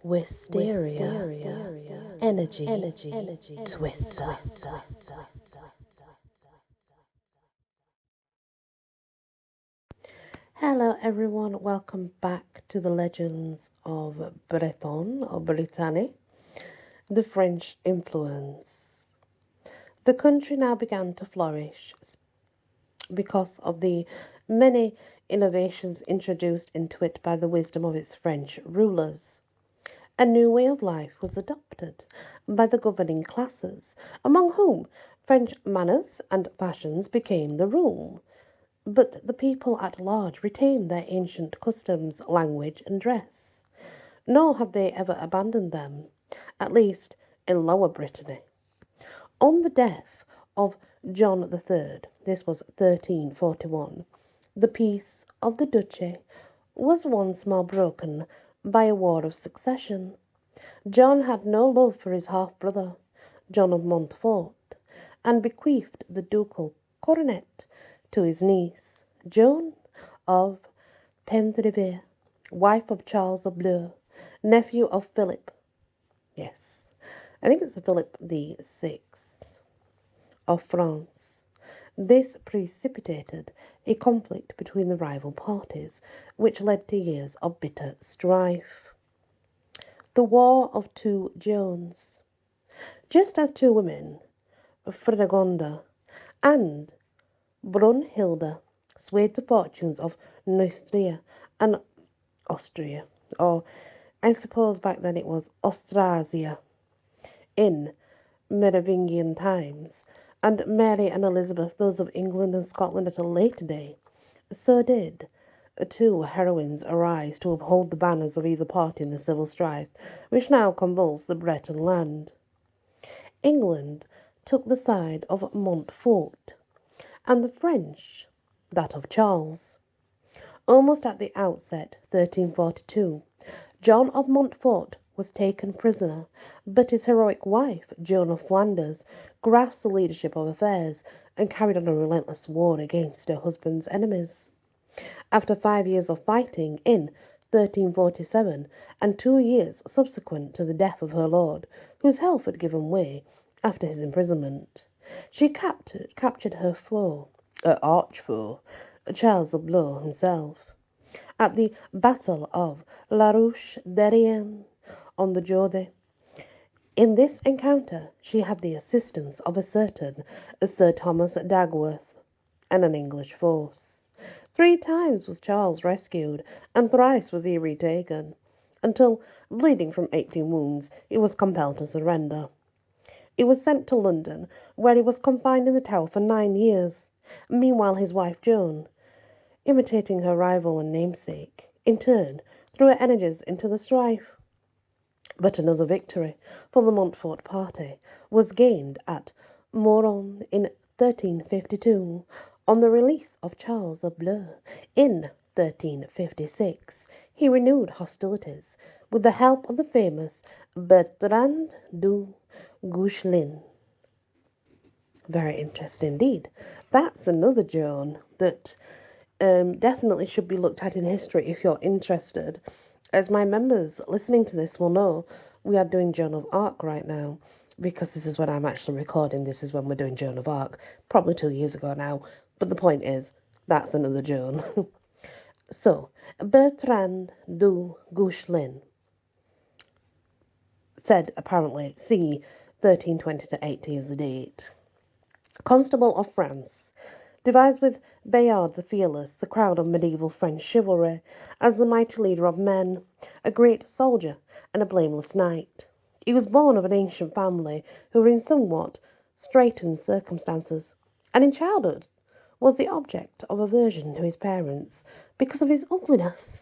Wysteria, energy, twister. Hello everyone, welcome back to the Legends of Breton or Britanny, the French influence. The country now began to flourish because of the many innovations introduced into it by the wisdom of its French rulers. A new way of life was adopted by the governing classes, among whom French manners and fashions became the rule. But the people at large retained their ancient customs, language, and dress, nor have they ever abandoned them, at least in Lower Brittany. On the death of John III, this was 1341, the peace of the duchy was once more broken by a war of succession. John had no love for his half-brother, John of Montfort, and bequeathed the ducal coronet to his niece, Joan of Penthièvre, wife of Charles of Blois, nephew of Philip. Yes, I think it's Philip the Sixth of France. This precipitated a conflict between the rival parties, which led to years of bitter strife. The War of Two Joans. Just as two women, Fredegonda and Brunhilda, swayed the fortunes of Neustria and Austria, or I suppose back then it was Austrasia, in Merovingian times, and Mary and Elizabeth, those of England and Scotland at a later day, so did two heroines arise to uphold the banners of either party in the civil strife which now convulsed the Breton land. England took the side of Montfort, and the French that of Charles. Almost at the outset, 1342, John of Montfort was taken prisoner, but his heroic wife, Joan of Flanders, grasped the leadership of affairs and carried on a relentless war against her husband's enemies. After 5 years of fighting in 1347, and 2 years subsequent to the death of her lord, whose health had given way after his imprisonment, she captured her arch foe, Charles of Blois himself, at the Battle of La Roche-Derrien on the Jode. In this encounter, she had the assistance of a certain Sir Thomas Dagworth and an English force. 3 times was Charles rescued, and thrice was he retaken, until, bleeding from 18 wounds, he was compelled to surrender. He was sent to London, where he was confined in the Tower for 9 years. Meanwhile, his wife Joan, imitating her rival and namesake, in turn threw her energies into the strife. But another victory for the Montfort party was gained at Moron in 1352. On the release of Charles of Blois in 1356, he renewed hostilities with the help of the famous Bertrand du Guesclin. Very interesting indeed. That's another Joan that definitely should be looked at in history if you're interested. As my members listening to this will know, we are doing Joan of Arc right now, because this is when I'm actually recording. This is when we're doing Joan of Arc, probably 2 years ago now. But the point is, that's another Joan. So, Bertrand du Guesclin said, apparently, c. 1320 to 80 is the date. Constable of France, devised with Bayard the Fearless, the crown of medieval French chivalry, as the mighty leader of men, a great soldier, and a blameless knight. He was born of an ancient family who were in somewhat straitened circumstances, and in childhood was the object of aversion to his parents because of his ugliness.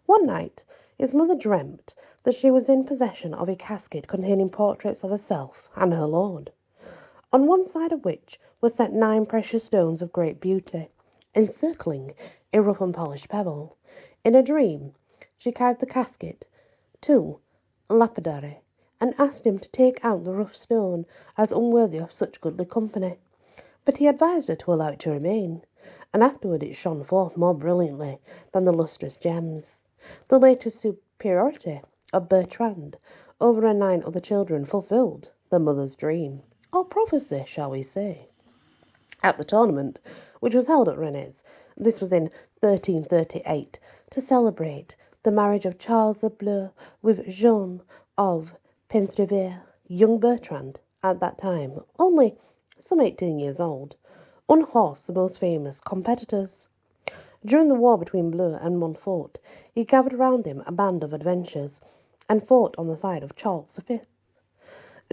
One night, his mother dreamt that she was in possession of a casket containing portraits of herself and her lord, on one side of which were set 9 precious stones of great beauty, encircling a rough and polished pebble. In a dream, she carried the casket to lapidary, and asked him to take out the rough stone as unworthy of such goodly company. But he advised her to allow it to remain, and afterward it shone forth more brilliantly than the lustrous gems. The latest superiority of Bertrand over her 9 other children fulfilled the mother's dream, or prophecy, shall we say. At the tournament, which was held at Rennes, this was in 1338, to celebrate the marriage of Charles the Bleu with Joan of Penthièvre, young Bertrand, at that time only some 18 years old, unhorsed the most famous competitors. During the war between Bleu and Montfort, he gathered around him a band of adventurers and fought on the side of Charles V,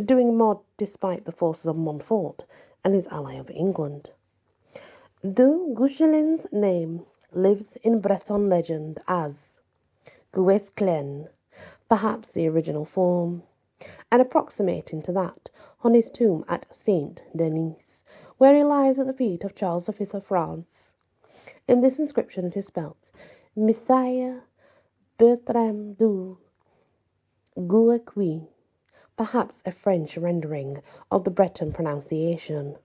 doing more despite the forces of Montfort and his ally of England. Du Guechelin's name lives in Breton legend as Guesclin, perhaps the original form, and approximating to that on his tomb at Saint Denis, where he lies at the feet of Charles V of France. In this inscription it is spelt Messiah Bertram du Guesclin, perhaps a French rendering of the Breton pronunciation.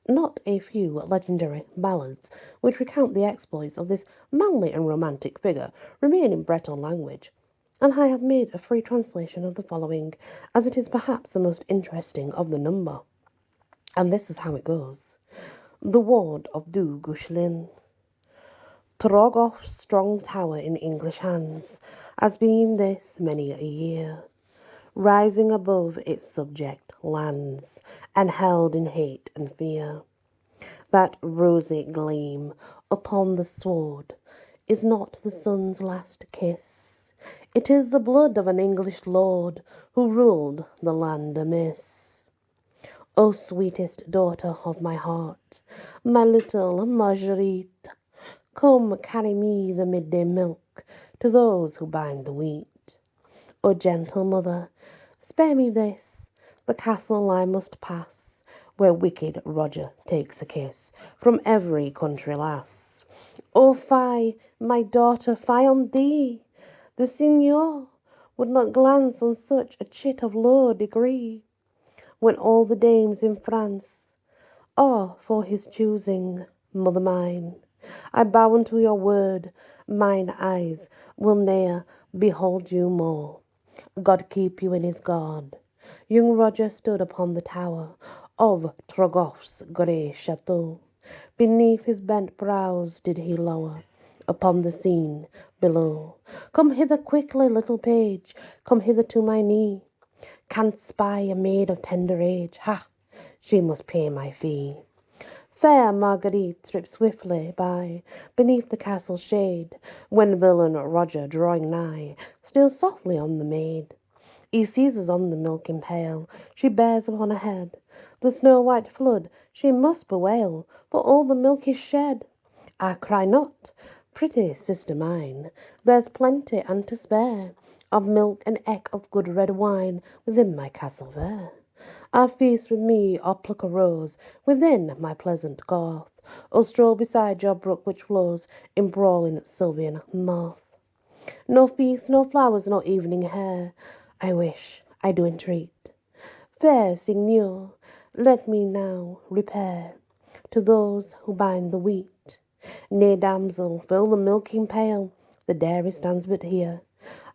Not a few legendary ballads which recount the exploits of this manly and romantic figure remain in Breton language, and I have made a free translation of the following, as it is perhaps the most interesting of the number. And this is how it goes. The ward of Du Guesclin. Trogoff's strong tower in English hands has been this many a year, rising above its subject lands, and held in hate and fear. That rosy gleam upon the sword is not the sun's last kiss. It is the blood of an English lord who ruled the land amiss. O sweetest daughter of my heart, my little Marguerite, come carry me the midday milk to those who bind the wheat. O gentle mother, spare me this, the castle I must pass, where wicked Roger takes a kiss from every country lass. O fie, my daughter, fie on thee! The Signor would not glance on such a chit of low degree, when all the dames in France are for his choosing. Mother mine, I bow unto your word, mine eyes will ne'er behold you more. God keep you in his guard. Young Roger stood upon the tower of Trogoff's grey chateau. Beneath his bent brows did he lower upon the scene below. Come hither quickly, little page, come hither to my knee. Canst spy a maid of tender age? Ha! She must pay my fee. Fair Marguerite tripped swiftly by beneath the castle shade, when villain Roger, drawing nigh, steals softly on the maid. He seizes on the milking pail she bears upon her head. The snow-white flood she must bewail, for all the milk is shed. Ah, cry not, pretty sister mine, there's plenty and to spare of milk and eck of good red wine within my castle there. Ah, feast with me, or pluck a rose within my pleasant garth, or stroll beside your brook which flows in brawling Sylvan Marth. No feast, no flowers, no evening hair, I wish, I do entreat. Fair Signor, let me now repair to those who bind the wheat. Nay, damsel, fill the milking pail, the dairy stands but here.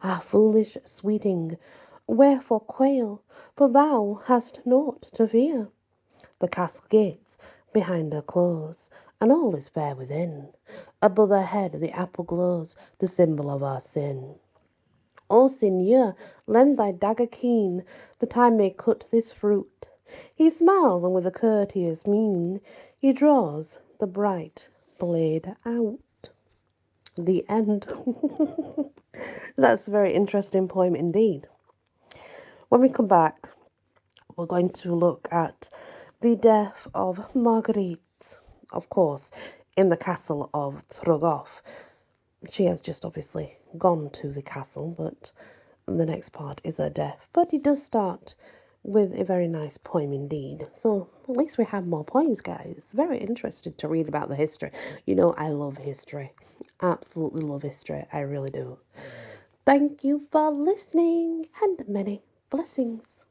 Ah, foolish sweeting, wherefore quail? For thou hast naught to fear. The castle gates behind her close, and all is fair within. Above her head the apple glows, the symbol of our sin. O Signor, lend thy dagger keen, that I may cut this fruit. He smiles, and with a courteous mien, he draws the bright blade out. The end. That's a very interesting poem indeed. When we come back, we're going to look at the death of Marguerite, of course, in the castle of Trogoff. She has just obviously gone to the castle, but the next part is her death. But it does start with a very nice poem indeed. So at least we have more poems, guys. Very interested to read about the history. You know, I love history. Absolutely love history. I really do. Thank you for listening, and many blessings.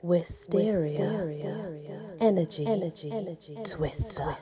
Wysteria, energy, twister.